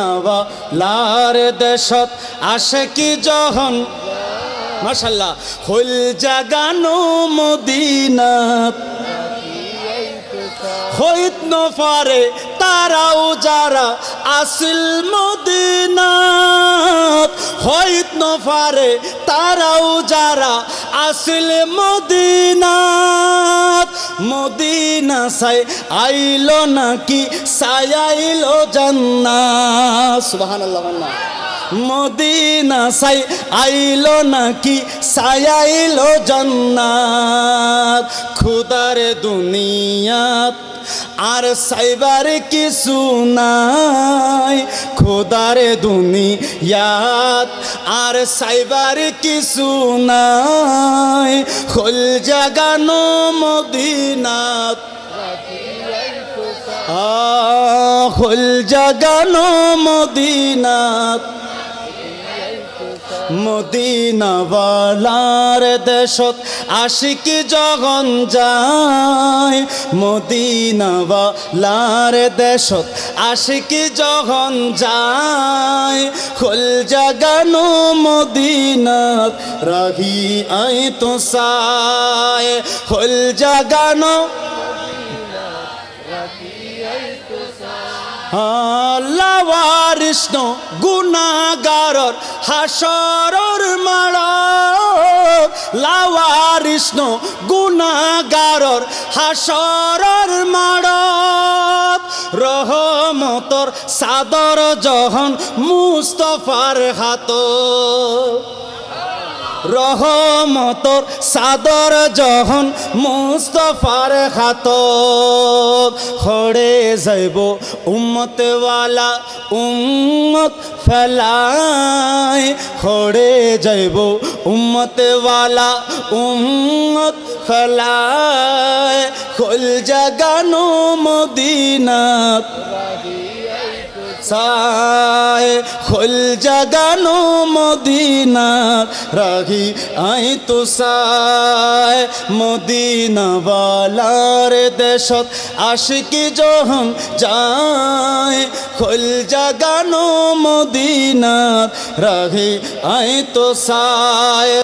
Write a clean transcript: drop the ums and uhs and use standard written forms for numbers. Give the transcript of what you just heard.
মদিনাওয়ালার দেশত আশিকি যখন মাশাআল্লাহ হল জাগানো মদিনাত হইত নফারে তারাও যারা আসিল মদিনাত হইত নফারে তারাও যারা আসিল মদিনাত মদিনা সাই আইলো নাকি সায়াইলো জান্নাত সুবহানাল্লাহ মদিনা সাই আইলো নাকি সায়াইলো জান্নাত খুদার দুনিয়াত আর সাইবার কিছু নাই খোদার দুনিয়াত আর সাইবার কিছু নাই খোল জাগানো মদিনাত খোল জাগানো মদিনাত মদিনাওয়ালার দেশত আশিকি যখন যায় মদিনাওয়ালার দেশত আশিকি যখন যায় খোল জাগানো মদিনাত রাহি আই তো সায় খোল জাগানো লাওয়ারিস গুনাহগারর হাসরর মাড় লাওয়ারিস গুনাহগারর হাসরর মাড় রহমতর সাদর যখন মুস্তফার হাত রহমতর সাদর যখন মুস্তফার হাত খড়ে যাইব উম্মতওয়ালা উম্মত ফেলায় খড়ে যাইব উম্মতওয়ালা উম্মত ফেলায় খোল জাগানো মদিনাত সায় খোল জাগানো মদিনাত রাহি আই তো সায় মদিনাওয়ালার দেশত আশিকি যখন যায় খোল জাগানো মদিনাত রাহি আই তো সায়।